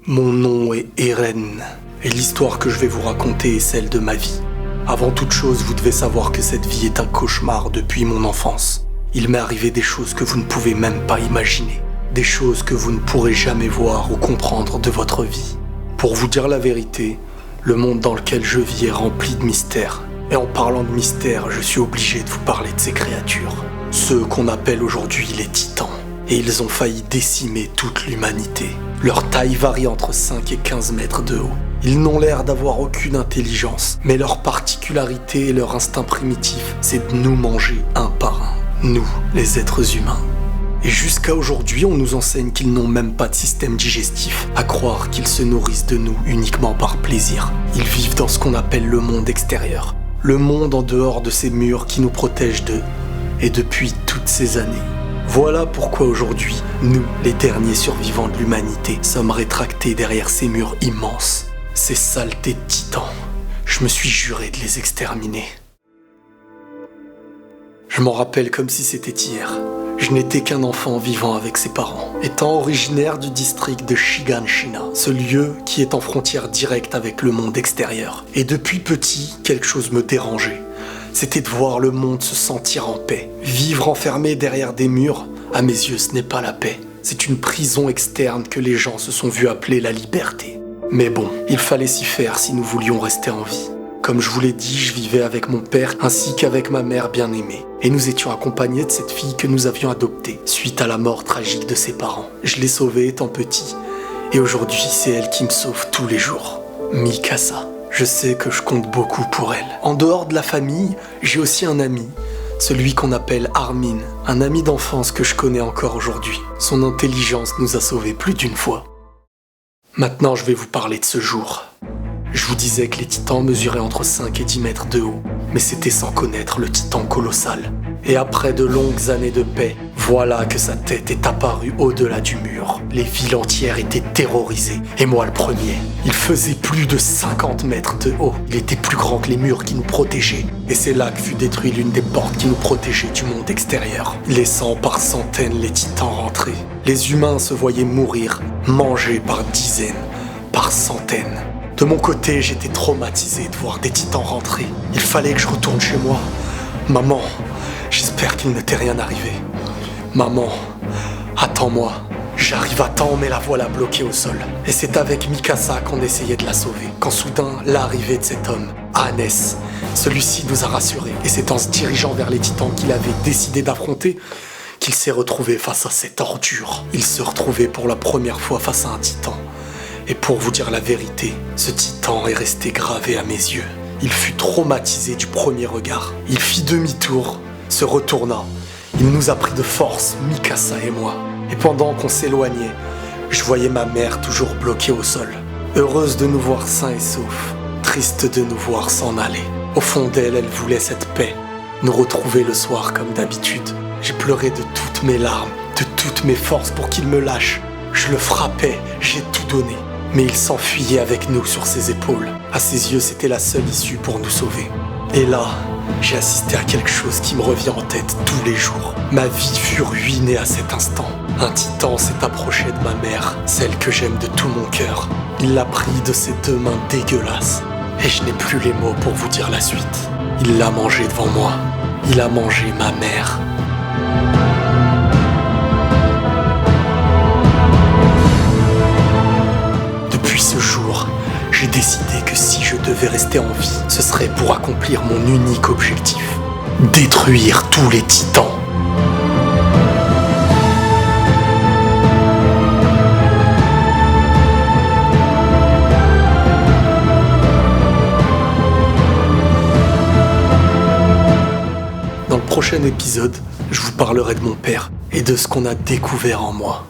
Mon nom est Eren, et l'histoire que je vais vous raconter est celle de ma vie. Avant toute chose, vous devez savoir que cette vie est un cauchemar depuis mon enfance. Il m'est arrivé des choses que vous ne pouvez même pas imaginer, des choses que vous ne pourrez jamais voir ou comprendre de votre vie. Pour vous dire la vérité, le monde dans lequel je vis est rempli de mystères. Et en parlant de mystères, je suis obligé de vous parler de ces créatures. Ceux qu'on appelle aujourd'hui les titans. Et ils ont failli décimer toute l'humanité. Leur taille varie entre 5 et 15 mètres de haut. Ils n'ont l'air d'avoir aucune intelligence, mais leur particularité et leur instinct primitif, c'est de nous manger un par un. Nous, les êtres humains. Et jusqu'à aujourd'hui, on nous enseigne qu'ils n'ont même pas de système digestif, à croire qu'ils se nourrissent de nous uniquement par plaisir. Ils vivent dans ce qu'on appelle le monde extérieur. Le monde en dehors de ces murs qui nous protègent d'eux. Et depuis toutes ces années. Voilà pourquoi aujourd'hui, nous, les derniers survivants de l'humanité, sommes rétractés derrière ces murs immenses. Ces saletés de titans. Je me suis juré de les exterminer. Je m'en rappelle comme si c'était hier. Je n'étais qu'un enfant vivant avec ses parents. Étant originaire du district de Shiganshina, ce lieu qui est en frontière directe avec le monde extérieur. Et depuis petit, quelque chose me dérangeait. C'était de voir le monde se sentir en paix. Vivre enfermé derrière des murs, à mes yeux, ce n'est pas la paix. C'est une prison externe que les gens se sont vus appeler la liberté. Mais bon, il fallait s'y faire si nous voulions rester en vie. Comme je vous l'ai dit, je vivais avec mon père ainsi qu'avec ma mère bien-aimée. Et nous étions accompagnés de cette fille que nous avions adoptée, suite à la mort tragique de ses parents. Je l'ai sauvée étant petit. Et aujourd'hui, c'est elle qui me sauve tous les jours. Mikasa. Je sais que je compte beaucoup pour elle. En dehors de la famille, j'ai aussi un ami. Celui qu'on appelle Armin. Un ami d'enfance que je connais encore aujourd'hui. Son intelligence nous a sauvés plus d'une fois. Maintenant, je vais vous parler de ce jour. Je vous disais que les titans mesuraient entre 5 et 10 mètres de haut, mais c'était sans connaître le titan colossal. Et après de longues années de paix, voilà que sa tête est apparue au-delà du mur. Les villes entières étaient terrorisées, et moi le premier. Il faisait plus de 50 mètres de haut. Il était plus grand que les murs qui nous protégeaient. Et c'est là que fut détruite l'une des portes qui nous protégeait du monde extérieur, laissant par centaines les titans rentrer. Les humains se voyaient mourir, mangés par dizaines, par centaines. De mon côté, j'étais traumatisé de voir des titans rentrer. Il fallait que je retourne chez moi. Maman, j'espère qu'il ne t'est rien arrivé. Maman, attends-moi. J'arrive à temps, mais la voilà bloquée au sol. Et c'est avec Mikasa qu'on essayait de la sauver. Quand soudain, l'arrivée de cet homme, Hannes, celui-ci nous a rassurés. Et c'est en se dirigeant vers les titans qu'il avait décidé d'affronter qu'il s'est retrouvé face à cette ordure. Il se retrouvait pour la première fois face à un titan. Et pour vous dire la vérité, ce titan est resté gravé à mes yeux. Il fut traumatisé du premier regard. Il fit demi-tour, se retourna. Il nous a pris de force, Mikasa et moi. Et pendant qu'on s'éloignait, je voyais ma mère toujours bloquée au sol. Heureuse de nous voir sains et saufs, triste de nous voir s'en aller. Au fond d'elle, elle voulait cette paix, nous retrouver le soir comme d'habitude. J'ai pleuré de toutes mes larmes, de toutes mes forces pour qu'il me lâche. Je le frappais, j'ai tout donné. Mais il s'enfuyait avec nous sur ses épaules. À ses yeux, c'était la seule issue pour nous sauver. Et là, j'ai assisté à quelque chose qui me revient en tête tous les jours. Ma vie fut ruinée à cet instant. Un titan s'est approché de ma mère, celle que j'aime de tout mon cœur. Il l'a pris de ses deux mains dégueulasses. Et je n'ai plus les mots pour vous dire la suite. Il l'a mangé devant moi. Il a mangé ma mère. Ce jour, j'ai décidé que si je devais rester en vie, ce serait pour accomplir mon unique objectif. Détruire tous les titans. Dans le prochain épisode, je vous parlerai de mon père et de ce qu'on a découvert en moi.